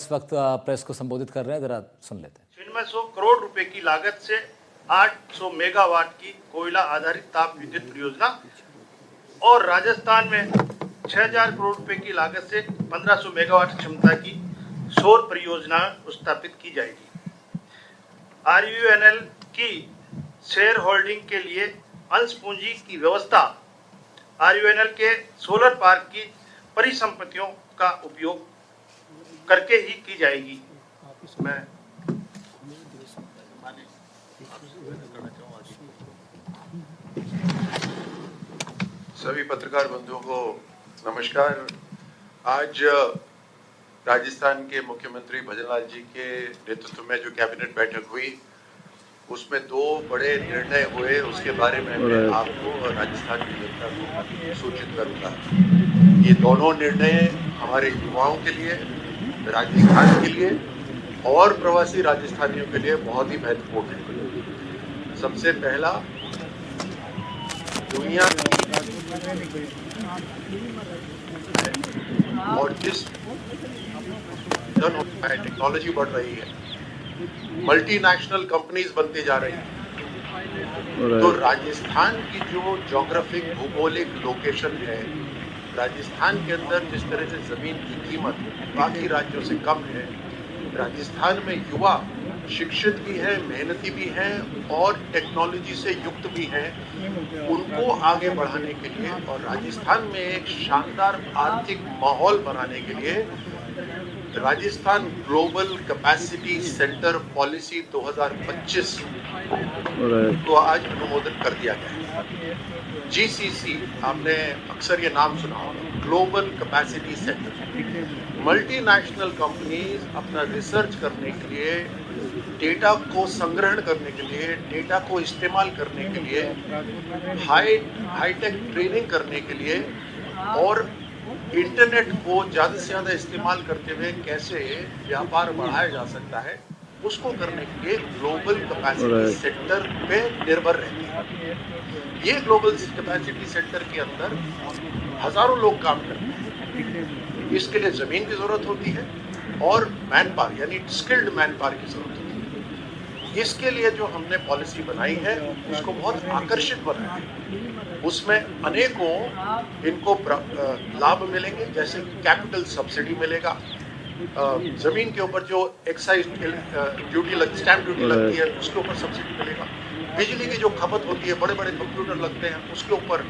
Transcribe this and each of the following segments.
इस वक्त प्रेस को संबोधित कर रहे हैं, जरा सुन लेते हैं। 600 करोड़ रुपए की लागत से 800 मेगावाट की कोयला आधारित ताप विद्युत परियोजना और राजस्थान में 6000 करोड़ रुपए की लागत से 1500 मेगावाट क्षमता की सौर परियोजना स्थापित की जाएगी। RVNL की शेयर होल्डिंग के लिए अंश पूंजी की व्यवस्था RVNL के सोलर पार्क की परिसंपत्तियों का उपयोग करके ही की जाएगी। मैं सभी पत्रकार बंधुओं को नमस्कार। आज राजस्थान के मुख्यमंत्री भजनलाल जी के नेतृत्व में जो कैबिनेट बैठक हुई उसमें दो बड़े निर्णय हुए, उसके बारे में मैं आपको और राजस्थान की जनता को सूचित करूंगा। ये दोनों निर्णय हमारे युवाओं के लिए, राजस्थान के लिए और प्रवासी राजस्थानियों के लिए बहुत ही महत्वपूर्ण है। सबसे पहला, दुनिया और जिस टेक्नोलॉजी बढ़ रही है, मल्टीनेशनल कंपनीज बनती जा रही है, तो राजस्थान की जो ज्योग्राफिक भौगोलिक लोकेशन है, राजस्थान के अंदर जिस तरह से जमीन की कीमत बाकी राज्यों से कम है, राजस्थान में युवा शिक्षित भी है, मेहनती भी हैं और टेक्नोलॉजी से युक्त भी हैं, उनको आगे बढ़ाने के लिए और राजस्थान में एक शानदार आर्थिक माहौल बनाने के लिए Rajasthan global capacity centre policy 2025 को आज अनुमोदन कर दिया गया है। GCC, आपने अक्सर ये नाम सुना होगा, global capacity centre. Multinational companies अपना रिसर्च करने के लिए, डेटा को संग्रहण करने के लिए, डेटा को इस्तेमाल करने के लिए, हाईटेक ट्रेनिंग करने के लिए और इंटरनेट को ज़्यादा से ज़्यादा इस्तेमाल करते हुए कैसे व्यापार बढ़ाया जा सकता है, उसको करने के लिए ग्लोबल कैपेसिटी सेंटर पे निर्भर रहती है। ये ग्लोबल कैपेसिटी सेंटर के अंदर हजारों लोग काम करते हैं। इसके लिए जमीन की जरूरत होती है और मैन पावर यानी स्किल्ड मैन पावर की जरूरत होती है। इसके लिए जो हमने पॉलिसी बनाई है उसको बहुत आकर्षित बनाया है। उसमें अनेकों इनको लाभ मिलेंगे, जैसे कैपिटल सब्सिडी मिलेगा, जमीन के ऊपर जो एक्साइज ड्यूटी स्टैंप ड्यूटी लगती है उसके ऊपर सब्सिडी मिलेगा, बिजली की जो खपत होती है, बड़े बड़े कंप्यूटर लगते हैं उसके ऊपर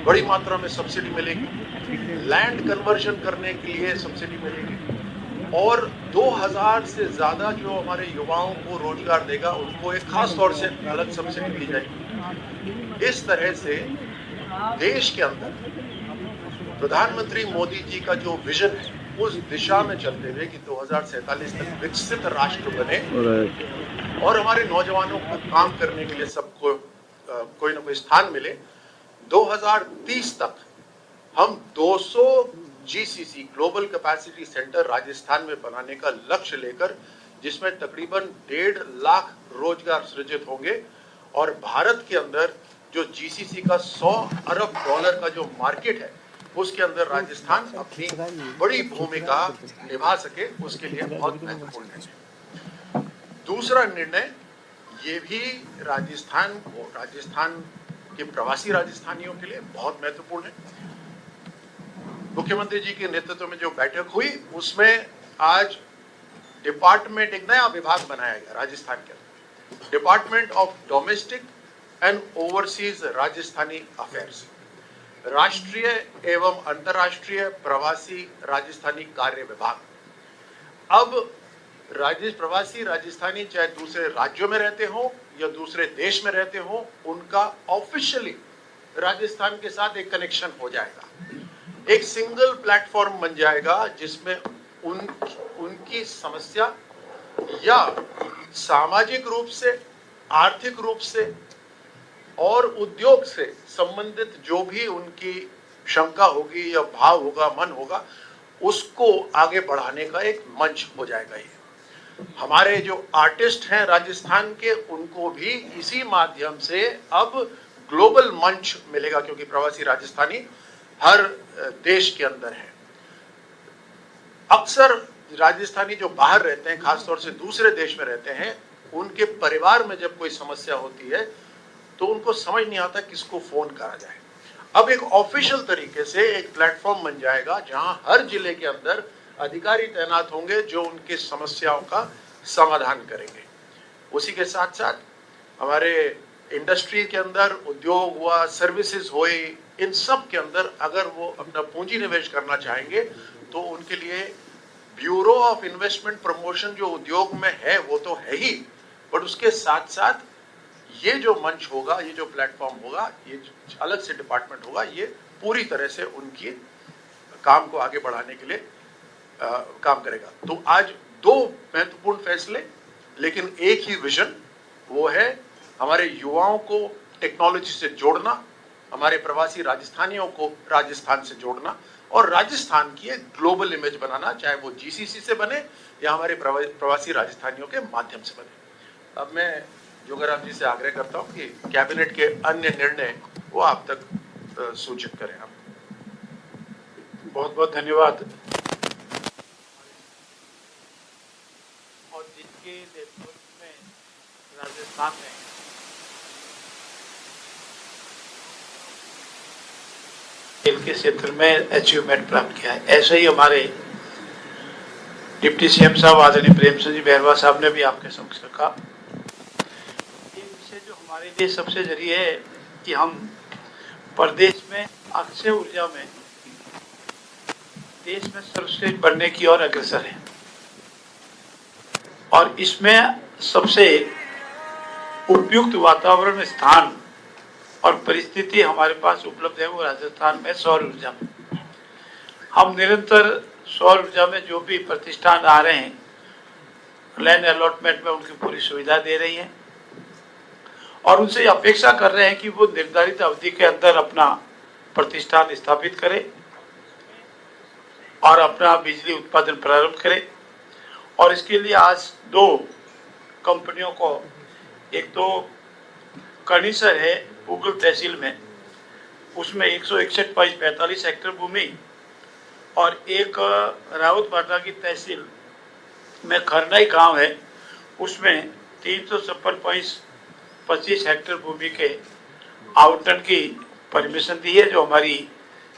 बड़ी मात्रा में सब्सिडी मिलेगी, लैंड कन्वर्जन करने के लिए सब्सिडी मिलेगी और 2000 से ज्यादा जो हमारे युवाओं को रोजगार देगा उनको एक खास तौर से अलग सब्सिडी दी जाएगी। इस तरह से देश के अंदर प्रधानमंत्री मोदी जी का जो विजन है उस दिशा में चलते हुए कि 2047 तक विकसित राष्ट्र बने और हमारे नौजवानों को काम करने के लिए सबको कोई ना कोई स्थान मिले, 2030 तक हम 200 GCC global capacity centre Rajasthan में बनाने का लक्ष्य लेकर, जिसमें तकरीबन 1.5 लाख रोजगार सृजित होंगे और भारत के अंदर जो GCC का $100 अरब का जो मार्केट है उसके अंदर राजस्थान अपनी बड़ी भूमिका निभा सके, उसके लिए बहुत महत्वपूर्ण है। दूसरा निर्णय ये भी राजस्थान के प्रवासी राजस्थानियों के लिए बहुत महत्वपूर्ण है। मुख्यमंत्री जी के नेतृत्व में जो बैठक हुई उसमें आज डिपार्टमेंट, एक नया विभाग बनाया गया राजस्थान के अंदर, department of domestic and overseas Rajasthani affairs, राष्ट्रीय एवं अंतर्राष्ट्रीय प्रवासी राजस्थानी कार्य विभाग। अब प्रवासी राजस्थानी चाहे दूसरे राज्यों में रहते हो या दूसरे देश में रहते हो, उनका ऑफिशियली राजस्थान के साथ एक कनेक्शन हो जाएगा, एक सिंगल प्लेटफॉर्म बन जाएगा जिसमें उनकी समस्या या सामाजिक रूप से, आर्थिक रूप से और उद्योग से संबंधित जो भी उनकी शंका होगी या भाव होगा, मन होगा, उसको आगे बढ़ाने का एक मंच हो जाएगा। ये हमारे जो आर्टिस्ट हैं राजस्थान के, उनको भी इसी माध्यम से अब ग्लोबल मंच मिलेगा, क्योंकि प्रवासी राजस्थानी हर देश के अंदर है। अक्सर राजस्थानी जो बाहर रहते हैं, खासतौर से दूसरे देश में रहते हैं, उनके परिवार में जब कोई समस्या होती है तो उनको समझ नहीं आता किसको फोन करा जाए। अब एक ऑफिशियल तरीके से एक प्लेटफॉर्म बन जाएगा जहां हर जिले के अंदर अधिकारी तैनात होंगे जो उनकी समस्याओं का समाधान करेंगे। उसी के साथ साथ हमारे इंडस्ट्री के अंदर उद्योग हुआ, सर्विसेज हुए, इन सब के अंदर अगर वो अपना पूंजी निवेश करना चाहेंगे तो उनके लिए ब्यूरो ऑफ इन्वेस्टमेंट प्रमोशन जो उद्योग में है वो तो है ही, बट उसके साथ साथ ये जो मंच होगा, ये जो प्लेटफॉर्म होगा, ये अलग से डिपार्टमेंट होगा, ये पूरी तरह से उनकी काम को आगे बढ़ाने के लिए काम करेगा। तो आज दो महत्वपूर्ण फैसले, लेकिन एक ही विजन, वो है हमारे युवाओं को टेक्नोलॉजी से जोड़ना, हमारे प्रवासी राजस्थानियों को राजस्थान से जोड़ना और राजस्थान की एक ग्लोबल इमेज बनाना, चाहे वो जीसीसी से बने या हमारे प्रवासी राजस्थानियों के माध्यम से बने। अब मैं जोगाराम जी से आग्रह करता हूं कि कैबिनेट के अन्य निर्णय वो आप तक सूचित करें। आप बहुत बहुत धन्यवाद। और जिनके नेतृत्व में राजस्थान में खेल के क्षेत्र में अचीवमेंट प्राप्त किया है, ऐसे ही हमारे डिप्टी सीएम साहब आदरणीय प्रेम सिंह जी बैरवा साहब ने भी आपके समक्ष रखा। एक विषय जो हमारे लिए सबसे जरूरी है कि हम प्रदेश में अक्षय ऊर्जा में देश में सर्वश्रेष्ठ बनने की ओर अग्रसर है और इसमें सबसे उपयुक्त वातावरण, स्थान और परिस्थिति हमारे पास उपलब्ध है वो राजस्थान में सौर ऊर्जा में। हम निरंतर सौर ऊर्जा में जो भी प्रतिष्ठान आ रहे हैं, लैंड अलॉटमेंट में उनकी पूरी सुविधा दे रही है और उनसे अपेक्षा कर रहे हैं कि वो निर्धारित अवधि के अंदर अपना प्रतिष्ठान स्थापित करे और अपना बिजली उत्पादन प्रारंभ करे। और इसके लिए आज दो कंपनियों को, एक तो कणीसर है पूगल तहसील में, उसमें 161.45 हेक्टेयर भूमि और एक रावतबाटा की तहसील में खरनाई गांव है, उसमें 356.25 हेक्टेयर भूमि के आवंटन की परमिशन दी है जो हमारी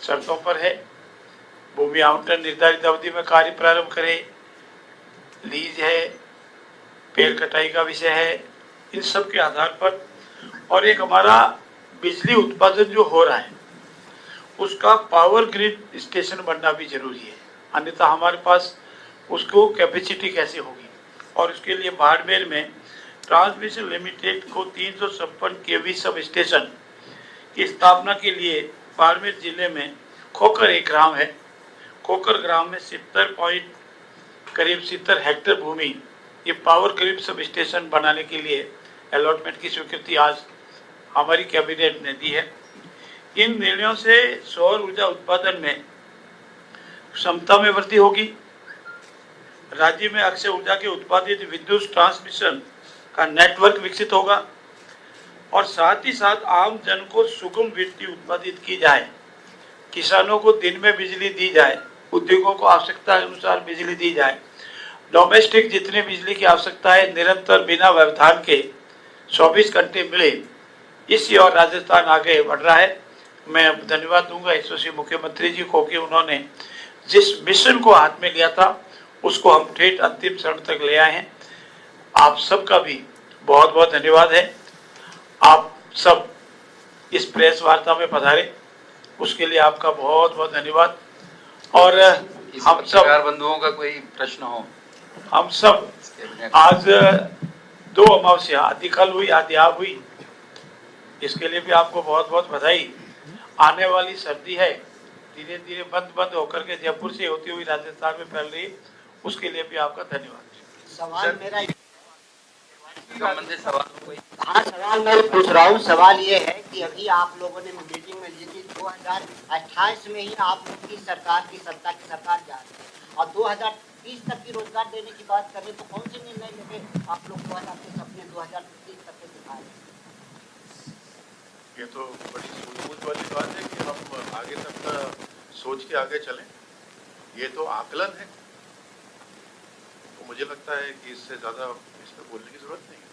शर्तों पर है। भूमि आवंटन निर्धारित अवधि में कार्य प्रारंभ करे, लीज है, पेड़ कटाई का विषय है, इन सब के आधार पर। और एक हमारा बिजली उत्पादन जो हो रहा है उसका पावर ग्रिड स्टेशन बनना भी जरूरी है, अन्यथा हमारे पास उसको कैपेसिटी कैसे होगी। और उसके लिए बाड़मेर में ट्रांसमिशन लिमिटेड को 356 केवी सब स्टेशन की स्थापना के लिए बाड़मेर जिले में खोकर एक ग्राम है, खोकर ग्राम में 70 हेक्टेयर भूमि ये पावर ग्रिड सब स्टेशन बनाने के लिए अलॉटमेंट की स्वीकृति आज हमारी कैबिनेट ने दी है। इन निर्णयों से सौर ऊर्जा उत्पादन में क्षमता में वृद्धि होगी, राज्य में अक्षय ऊर्जा के उत्पादित विद्युत ट्रांसमिशन का नेटवर्क विकसित होगा और साथ ही साथ आम जन को सुगम बिजली उत्पादित की जाए, किसानों को दिन में बिजली दी जाए, उद्योगों को आवश्यकता अनुसार बिजली दी जाए, डोमेस्टिक जितनी बिजली की आवश्यकता है निरंतर बिना व्यवधान के 24 घंटे मिले, इस ओर राजस्थान आगे बढ़ रहा है। मैं धन्यवाद दूंगा यशस्वी मुख्यमंत्री जी को कि उन्होंने जिस मिशन को हाथ में लिया था उसको हम ठेठ अंतिम चरण तक ले आए हैं। आप सबका भी बहुत बहुत धन्यवाद है। आप सब इस प्रेस वार्ता में पधारे उसके लिए आपका बहुत बहुत धन्यवाद। और हम सब बंधुओं का कोई प्रश्न हो, हम सब आज 2 अमावस्या, आदि कल हुई आदि आप हुई, इसके लिए भी आपको बहुत बहुत बधाई। आने वाली सर्दी है धीरे धीरे बंद होकर के जयपुर से होती हुई राजस्थान में फैल रही है, उसके लिए भी आपका धन्यवाद। सवाल मेरा संबंधित सवाल कोई? हाँ, सवाल मैं पूछ रहा हूँ। सवाल ये है कि अभी आप लोगों ने मीटिंग में ली थी 2028 में ही आप लोग की सरकार की सत्ता की सरकार जा रही है और 2030 तक की रोजगार देने की बात करें तो कौन से निर्णय लेके आप लोग 2030 अपने 2030 तक के दिखाए? ये तो बड़ी सूझबूझ वाली बात है कि हम आगे तक सोच के आगे चलें। ये तो आकलन है, मुझे लगता है कि इससे ज्यादा इस पर बोलने की जरूरत नहीं है।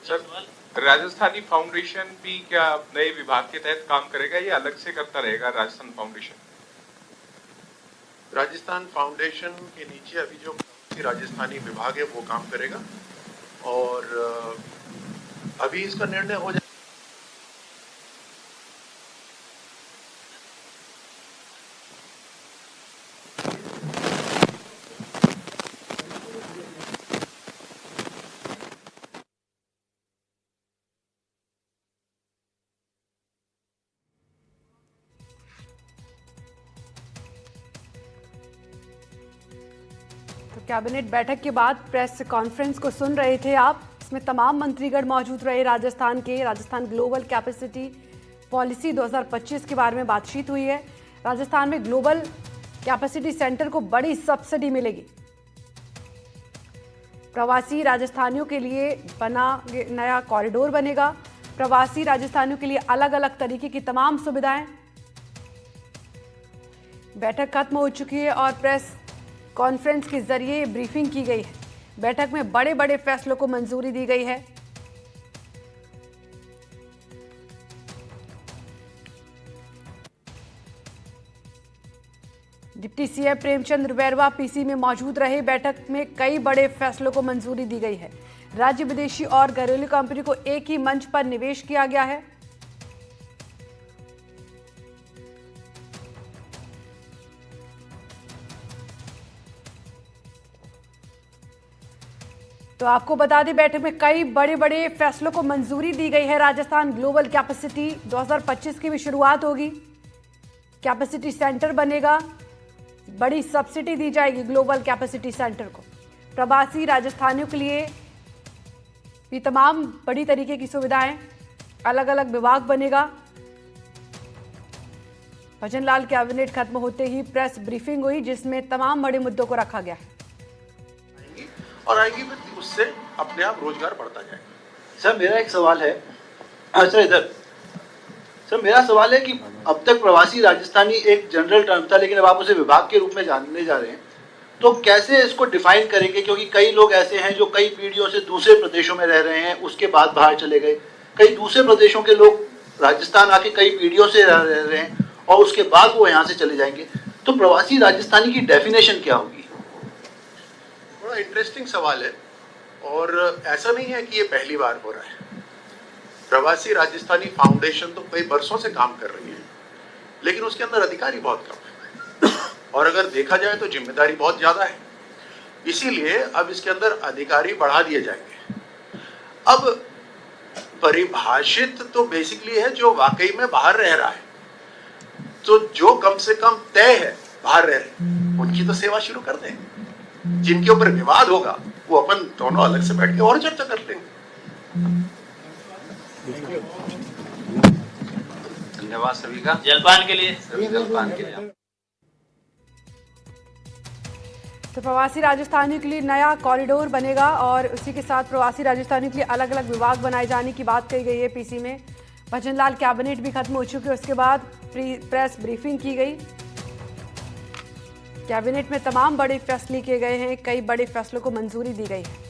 सर, राजस्थानी फाउंडेशन भी क्या नए विभाग के तहत काम करेगा या अलग से करता रहेगा राजस्थान फाउंडेशन? राजस्थान फाउंडेशन के नीचे अभी जो राजस्थानी विभाग है वो काम करेगा और अभी इसका निर्णय हो जाए। तो कैबिनेट बैठक के बाद प्रेस कॉन्फ्रेंस को सुन रहे थे आप। इसमें तमाम मंत्रीगण मौजूद रहे। राजस्थान ग्लोबल कैपेसिटी पॉलिसी 2025 के बारे में बातचीत हुई है। राजस्थान में ग्लोबल कैपेसिटी सेंटर को बड़ी सब्सिडी मिलेगी। प्रवासी राजस्थानियों के लिए बना नया कॉरिडोर बनेगा। प्रवासी राजस्थानियों के लिए अलग अलग तरीके की तमाम सुविधाएं। बैठक खत्म हो चुकी है और प्रेस कॉन्फ्रेंस के जरिए ब्रीफिंग की गई है। बैठक में बड़े बड़े फैसलों को मंजूरी दी गई है। Deputy CM Premchand Bairwa PC में मौजूद रहे। बैठक में कई बड़े फैसलों को मंजूरी दी गई है। राज्य, विदेशी और घरेलू कंपनी को एक ही मंच पर निवेश किया गया है। तो आपको बता दें, बैठक में कई बड़े बड़े फैसलों को मंजूरी दी गई है। राजस्थान ग्लोबल कैपेसिटी 2025 की भी शुरुआत होगी। कैपेसिटी सेंटर बनेगा। बड़ी सब्सिडी दी जाएगी ग्लोबल कैपेसिटी सेंटर को। प्रवासी राजस्थानियों के लिए भी तमाम बड़ी तरीके की सुविधाएं। अलग अलग विभाग बनेगा। भजनलाल कैबिनेट खत्म होते ही प्रेस ब्रीफिंग हुई जिसमें तमाम बड़े मुद्दों को रखा गया है। और आएगी फिर उससे अपने आप रोजगार बढ़ता जाएगा। सर मेरा एक सवाल है। सर इधर सर मेरा सवाल है कि अब तक प्रवासी राजस्थानी एक जनरल टर्म था, लेकिन अब आप उसे विभाग के रूप में जानने जा रहे हैं, तो कैसे इसको डिफाइन करेंगे? क्योंकि कई लोग ऐसे हैं जो कई पीढ़ियों से दूसरे प्रदेशों में रह रहे हैं, उसके बाद बाहर चले गए। कई दूसरे प्रदेशों के लोग राजस्थान आके कई पीढ़ियों से रह रहे हैं और उसके बाद वो यहाँ से चले जाएंगे। तो प्रवासी राजस्थानी की डेफिनेशन क्या होगी? बड़ा इंटरेस्टिंग सवाल है और ऐसा नहीं है कि ये पहली बार हो रहा है। प्रवासी राजस्थानी फाउंडेशन तो कई वर्षों से काम कर रही है, लेकिन उसके अंदर अधिकारी बहुत कम है और अगर देखा जाए तो जिम्मेदारी बहुत ज्यादा है। इसीलिए अब इसके अंदर अधिकारी बढ़ा दिए जाएंगे। अब परिभाषित तो बेसिकली है जो वाकई में बाहर रह रहा है, तो जो कम से कम तय है बाहर रह रहे उनकी तो सेवा शुरू कर दें। जिनके ऊपर विवाद होगा वो अपन दोनों अलग से बैठ के और चर्चा कर लेंगे। धन्यवाद सभी का। जलपान के लिए सभी जलपान के लिए। तो प्रवासी राजस्थानियों के लिए नया कॉरिडोर बनेगा और उसी के साथ प्रवासी राजस्थानियों के लिए अलग अलग विभाग बनाए जाने की बात कही गई है पीसी में। भजनलाल कैबिनेट भी खत्म हो चुकी है। उसके बाद प्रेस ब्रीफिंग की गई। कैबिनेट में तमाम बड़े फैसले किए गए हैं। कई बड़े फैसलों को मंजूरी दी गई है।